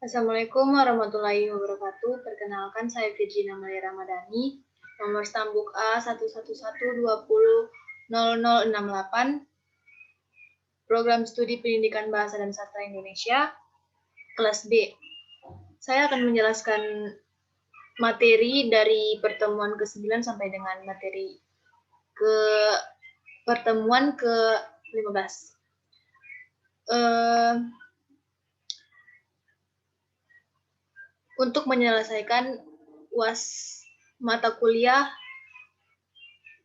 Assalamualaikum warahmatullahi wabarakatuh. Perkenalkan, saya Virginia Malia Ramadhani, nomor stambuk A 111200068, Program Studi Pendidikan Bahasa dan Sastra Indonesia, kelas B. Saya akan menjelaskan materi dari pertemuan ke-9 sampai dengan materi pertemuan ke-15. Untuk menyelesaikan UAS mata kuliah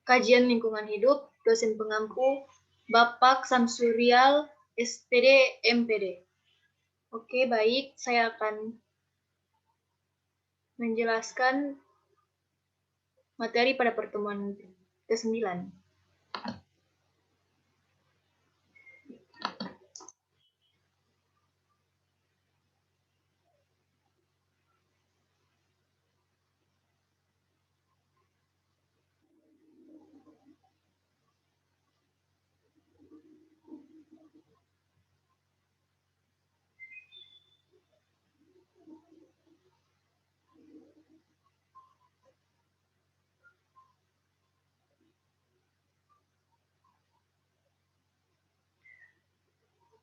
Kajian Lingkungan Hidup, dosen pengampu Bapak Samsurial, SPD, MPD. Oke, baik. Saya akan menjelaskan materi pada pertemuan ke-9.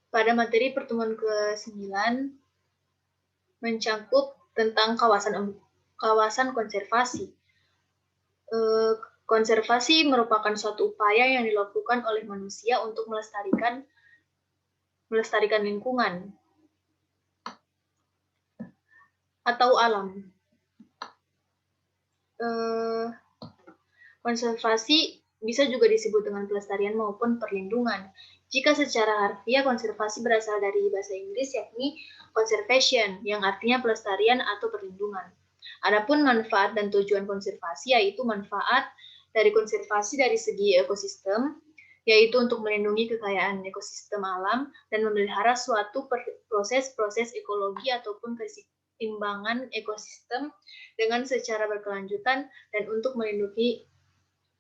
Pada materi pertemuan ke-9 mencangkup tentang kawasan konservasi. Konservasi merupakan suatu upaya yang dilakukan oleh manusia untuk melestarikan lingkungan atau alam. Konservasi bisa juga disebut dengan pelestarian maupun perlindungan. Jika secara harfiah konservasi berasal dari bahasa Inggris yakni conservation, yang artinya pelestarian atau perlindungan. Adapun manfaat dan tujuan konservasi yaitu manfaat dari konservasi dari segi ekosistem, yaitu untuk melindungi kekayaan ekosistem alam dan memelihara suatu proses-proses ekologi ataupun keseimbangan ekosistem dengan secara berkelanjutan dan untuk melindungi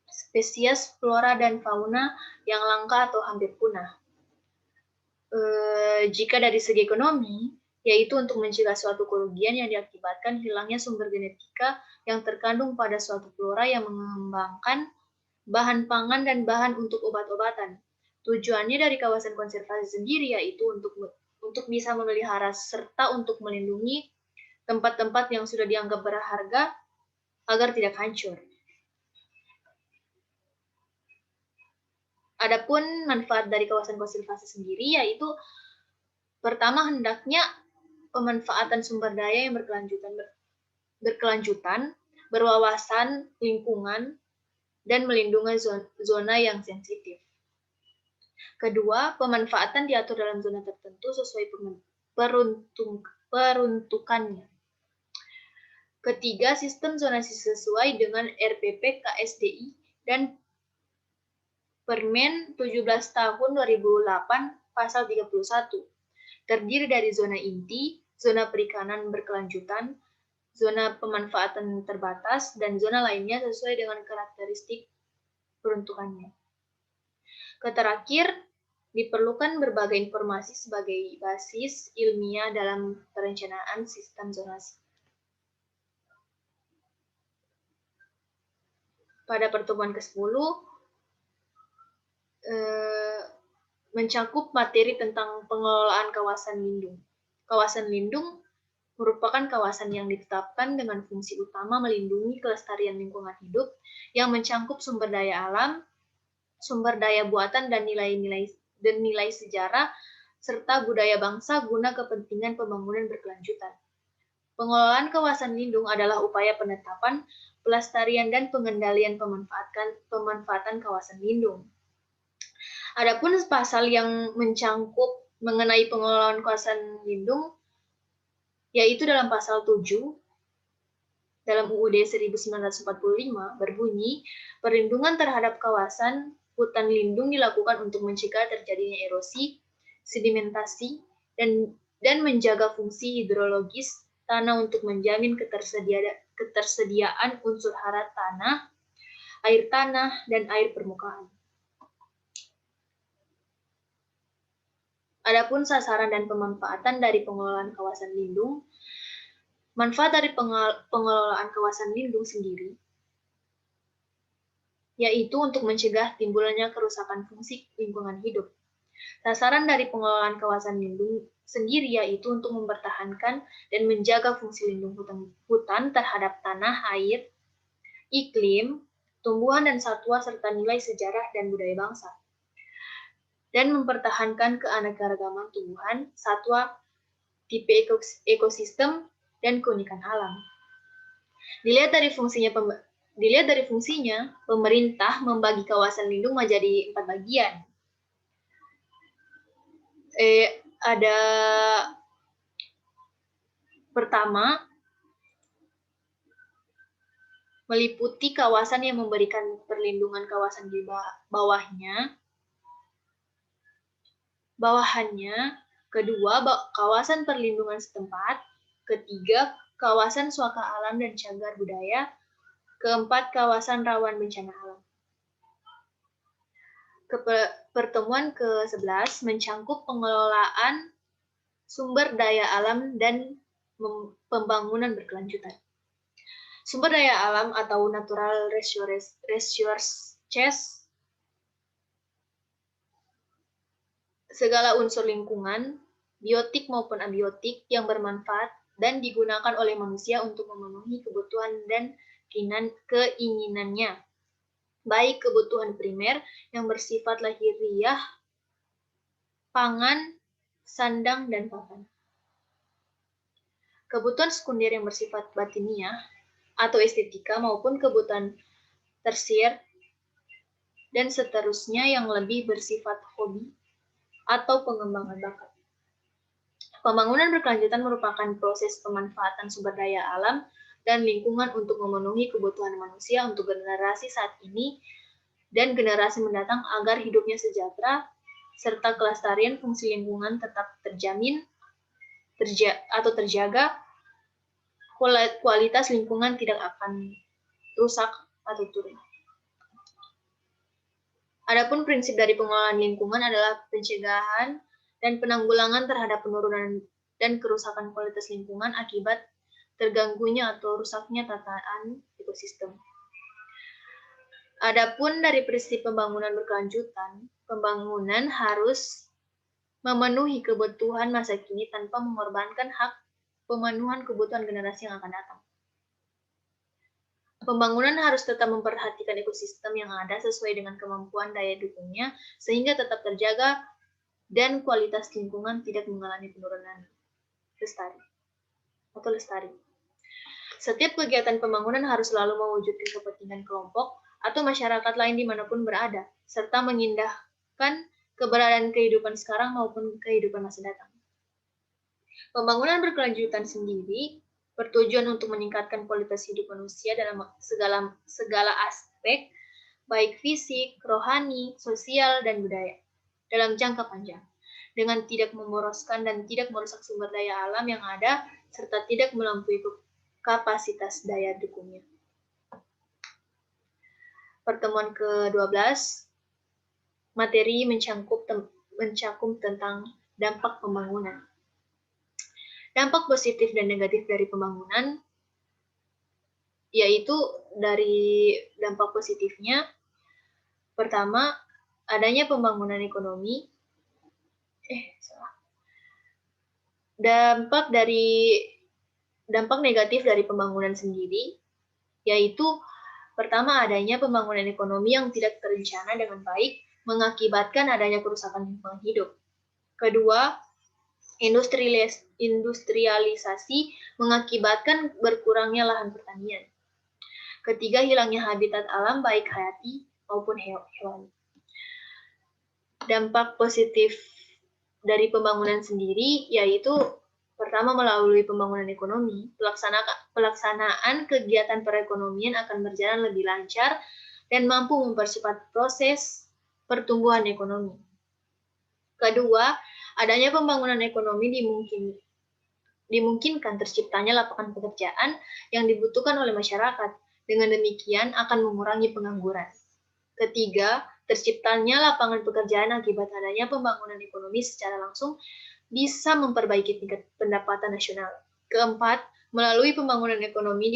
spesies flora dan fauna yang langka atau hampir punah. Jika dari segi ekonomi, yaitu untuk mencegah suatu kerugian yang diakibatkan hilangnya sumber genetika yang terkandung pada suatu flora yang mengembangkan bahan pangan dan bahan untuk obat-obatan. Tujuannya dari kawasan konservasi sendiri yaitu untuk bisa memelihara serta untuk melindungi tempat-tempat yang sudah dianggap berharga agar tidak hancur. Adapun manfaat dari kawasan konservasi sendiri yaitu pertama, hendaknya pemanfaatan sumber daya yang berkelanjutan, berwawasan lingkungan, dan melindungi zona yang sensitif. Kedua, pemanfaatan diatur dalam zona tertentu sesuai peruntukannya. Ketiga, sistem zonasi sesuai dengan RPP KSDI dan Permen 17 tahun 2008 pasal 31. Terdiri dari zona inti, zona perikanan berkelanjutan, zona pemanfaatan terbatas, dan zona lainnya sesuai dengan karakteristik peruntukannya. Terakhir, diperlukan berbagai informasi sebagai basis ilmiah dalam perencanaan sistem zonasi. Pada pertemuan ke-10, mencakup materi tentang pengelolaan kawasan lindung. Kawasan lindung merupakan kawasan yang ditetapkan dengan fungsi utama melindungi kelestarian lingkungan hidup yang mencangkup sumber daya alam, sumber daya buatan, dan nilai sejarah serta budaya bangsa guna kepentingan pembangunan berkelanjutan. Pengelolaan kawasan lindung adalah upaya penetapan, pelestarian, dan pengendalian pemanfaatan kawasan lindung. Adapun pasal yang mencangkup mengenai pengelolaan kawasan lindung yaitu dalam pasal 7 dalam UUD 1945 berbunyi, perlindungan terhadap kawasan hutan lindung dilakukan untuk mencegah terjadinya erosi, sedimentasi, dan menjaga fungsi hidrologis tanah untuk menjamin ketersediaan unsur hara tanah, air tanah, dan air permukaan. Adapun sasaran dan pemanfaatan dari pengelolaan kawasan lindung, manfaat dari pengelolaan kawasan lindung sendiri yaitu untuk mencegah timbulnya kerusakan fungsi lingkungan hidup. Sasaran dari pengelolaan kawasan lindung sendiri yaitu untuk mempertahankan dan menjaga fungsi lindung hutan terhadap tanah, air, iklim, tumbuhan dan satwa serta nilai sejarah dan budaya bangsa. Dan mempertahankan keanekaragaman tumbuhan, satwa, tipe ekosistem, dan keunikan alam. Dilihat dari fungsinya, pemerintah membagi kawasan lindung menjadi 4 bagian. Ada pertama, meliputi kawasan yang memberikan perlindungan kawasan di bawahannya. Kedua, kawasan perlindungan setempat. Ketiga, kawasan suaka alam dan cagar budaya. Keempat, kawasan rawan bencana alam. Pertemuan ke-11 mencangkup pengelolaan sumber daya alam dan pembangunan berkelanjutan. Sumber daya alam atau natural resources, segala unsur lingkungan, biotik maupun abiotik yang bermanfaat dan digunakan oleh manusia untuk memenuhi kebutuhan dan keinginannya, baik kebutuhan primer yang bersifat lahiriah, pangan, sandang, dan pakan. Kebutuhan sekunder yang bersifat batiniah atau estetika maupun kebutuhan tersier dan seterusnya yang lebih bersifat hobi atau pengembangan bakat. Pembangunan berkelanjutan merupakan proses pemanfaatan sumber daya alam dan lingkungan untuk memenuhi kebutuhan manusia untuk generasi saat ini dan generasi mendatang agar hidupnya sejahtera, serta kelestarian fungsi lingkungan tetap terjaga, kualitas lingkungan tidak akan rusak atau turun. Adapun prinsip dari pengelolaan lingkungan adalah pencegahan dan penanggulangan terhadap penurunan dan kerusakan kualitas lingkungan akibat terganggunya atau rusaknya tatanan ekosistem. Adapun dari prinsip pembangunan berkelanjutan, pembangunan harus memenuhi kebutuhan masa kini tanpa mengorbankan hak pemenuhan kebutuhan generasi yang akan datang. Pembangunan harus tetap memperhatikan ekosistem yang ada sesuai dengan kemampuan daya dukungnya, sehingga tetap terjaga dan kualitas lingkungan tidak mengalami penurunan lestari. Setiap kegiatan pembangunan harus selalu mewujudkan kepentingan kelompok atau masyarakat lain dimanapun berada, serta mengindahkan keberadaan kehidupan sekarang maupun kehidupan masa datang. Pembangunan berkelanjutan sendiri bertujuan untuk meningkatkan kualitas hidup manusia dalam segala aspek, baik fisik, rohani, sosial, dan budaya, dalam jangka panjang, dengan tidak memboroskan dan tidak merusak sumber daya alam yang ada, serta tidak melampaui kapasitas daya dukungnya. Pertemuan ke-12, materi mencakup tentang dampak pembangunan. Dampak positif dan negatif dari pembangunan, yaitu dari dampak positifnya, pertama, adanya pembangunan ekonomi. Dampak negatif dari pembangunan sendiri, yaitu pertama, adanya pembangunan ekonomi yang tidak terencana dengan baik, mengakibatkan adanya kerusakan lingkungan hidup. Kedua, industrialisasi mengakibatkan berkurangnya lahan pertanian. Ketiga, hilangnya habitat alam baik hayati maupun hewani. Dampak positif dari pembangunan sendiri yaitu pertama, melalui pembangunan ekonomi, pelaksanaan kegiatan perekonomian akan berjalan lebih lancar dan mampu mempercepat proses pertumbuhan ekonomi. Kedua, adanya pembangunan ekonomi dimungkinkan terciptanya lapangan pekerjaan yang dibutuhkan oleh masyarakat. Dengan demikian akan mengurangi pengangguran. Ketiga, Terciptanya lapangan pekerjaan akibat adanya pembangunan ekonomi secara langsung bisa memperbaiki tingkat pendapatan nasional. Keempat, melalui pembangunan ekonomi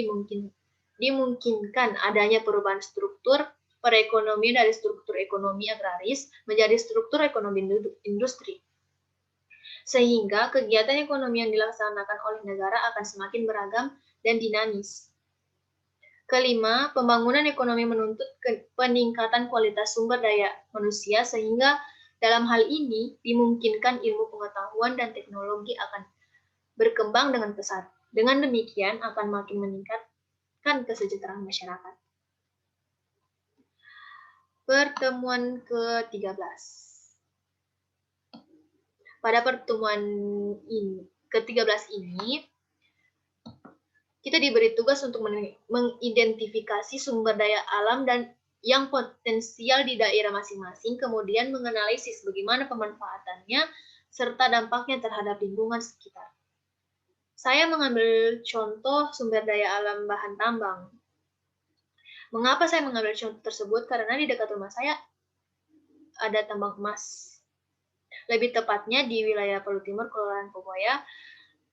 dimungkinkan adanya perubahan struktur perekonomian dari struktur ekonomi agraris menjadi struktur ekonomi industri. Sehingga kegiatan ekonomi yang dilaksanakan oleh negara akan semakin beragam dan dinamis. Kelima, pembangunan ekonomi menuntut peningkatan kualitas sumber daya manusia sehingga dalam hal ini dimungkinkan ilmu pengetahuan dan teknologi akan berkembang dengan pesat. Dengan demikian akan makin meningkatkan kesejahteraan masyarakat. Pertemuan ke-13. Pada pertemuan ke-13 ini, kita diberi tugas untuk mengidentifikasi sumber daya alam dan yang potensial di daerah masing-masing, kemudian menganalisis bagaimana pemanfaatannya serta dampaknya terhadap lingkungan sekitar. Saya mengambil contoh sumber daya alam bahan tambang. Mengapa saya mengambil contoh tersebut? Karena di dekat rumah saya ada tambang emas. Lebih tepatnya di wilayah Palu Timur, Kelurahan Popoya.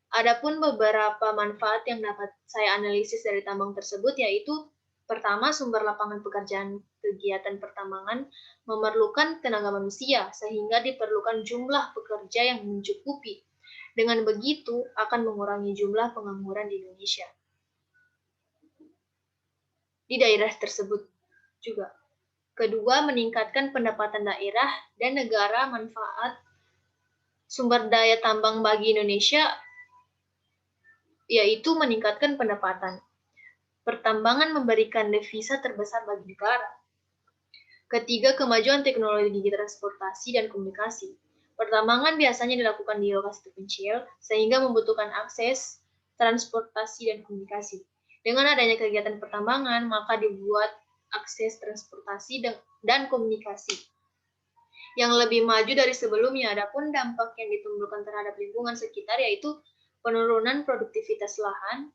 Adapun beberapa manfaat yang dapat saya analisis dari tambang tersebut yaitu pertama, sumber lapangan pekerjaan kegiatan pertambangan memerlukan tenaga manusia sehingga diperlukan jumlah pekerja yang mencukupi. Dengan begitu akan mengurangi jumlah pengangguran di Indonesia. Di daerah tersebut juga. Kedua, meningkatkan pendapatan daerah dan negara. Manfaat sumber daya tambang bagi Indonesia yaitu meningkatkan pendapatan. Pertambangan memberikan devisa terbesar bagi negara. Ketiga, kemajuan teknologi transportasi dan komunikasi. Pertambangan biasanya dilakukan di lokasi terpencil, sehingga membutuhkan akses, transportasi, dan komunikasi. Dengan adanya kegiatan pertambangan, maka dibuat akses transportasi dan komunikasi yang lebih maju dari sebelumnya. Adapun dampak yang ditimbulkan terhadap lingkungan sekitar yaitu penurunan produktivitas lahan,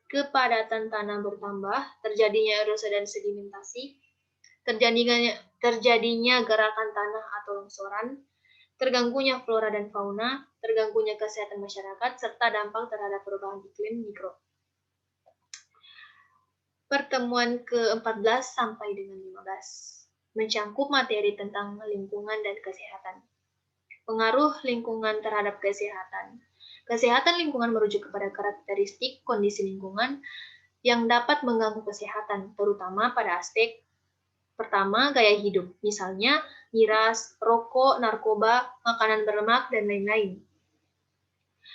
kepadatan tanah bertambah, terjadinya erosi dan sedimentasi, terjadinya gerakan tanah atau longsoran, terganggunya flora dan fauna, terganggunya kesehatan masyarakat, serta dampak terhadap perubahan iklim mikro. Pertemuan ke-14 sampai dengan 15 mencangkup materi tentang lingkungan dan kesehatan. Pengaruh lingkungan terhadap kesehatan. Kesehatan lingkungan merujuk kepada karakteristik kondisi lingkungan yang dapat mengganggu kesehatan, terutama pada aspek pertama, gaya hidup, misalnya miras, rokok, narkoba, makanan berlemak, dan lain-lain.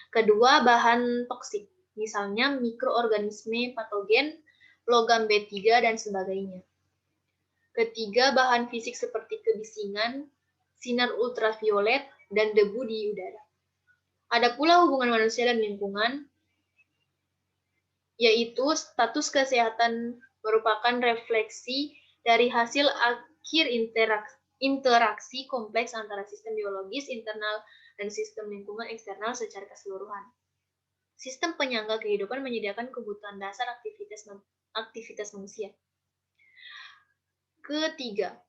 Kedua, bahan toksik, misalnya mikroorganisme patogen, logam B3, dan sebagainya. Ketiga, bahan fisik seperti kebisingan, sinar ultraviolet, dan debu di udara. Ada pula hubungan manusia dan lingkungan, yaitu status kesehatan merupakan refleksi dari hasil akhir interaksi kompleks antara sistem biologis internal dan sistem lingkungan eksternal secara keseluruhan. Sistem penyangga kehidupan menyediakan kebutuhan dasar aktivitas manusia. Ketiga,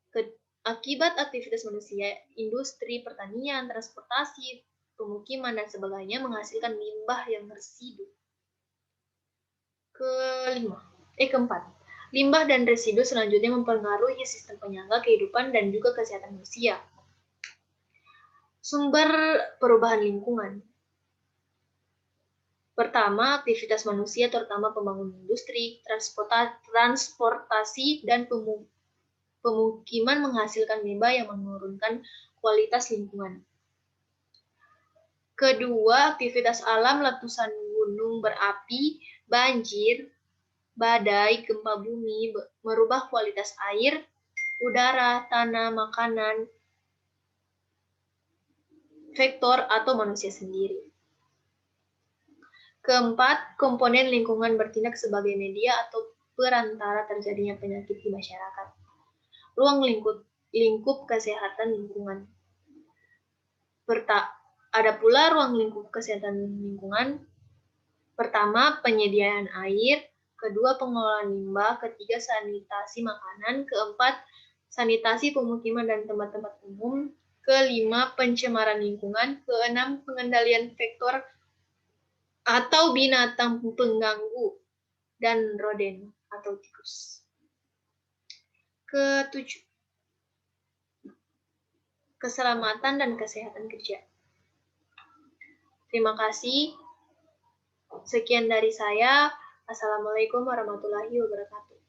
akibat aktivitas manusia, industri, pertanian, transportasi, pemukiman, dan sebagainya menghasilkan limbah yang residu. Keempat, limbah dan residu selanjutnya mempengaruhi sistem penyangga kehidupan dan juga kesehatan manusia. Sumber perubahan lingkungan. Pertama, aktivitas manusia terutama pembangunan industri, transportasi, dan pemukiman menghasilkan limbah yang menurunkan kualitas lingkungan. Kedua, aktivitas alam, letusan gunung berapi, banjir, badai, gempa bumi, merubah kualitas air, udara, tanah, makanan, vektor atau manusia sendiri. Keempat, komponen lingkungan bertindak sebagai media atau perantara terjadinya penyakit di masyarakat. Ruang lingkup kesehatan lingkungan. Ada pula ruang lingkup kesehatan lingkungan. Pertama, penyediaan air. Kedua, pengelolaan limbah. Ketiga, sanitasi makanan. Keempat, sanitasi pemukiman dan tempat-tempat umum. Kelima, pencemaran lingkungan. Keenam, pengendalian vektor atau binatang pengganggu dan roden atau tikus. Ketujuh, keselamatan dan kesehatan kerja. Terima kasih. Sekian dari saya. Assalamualaikum warahmatullahi wabarakatuh.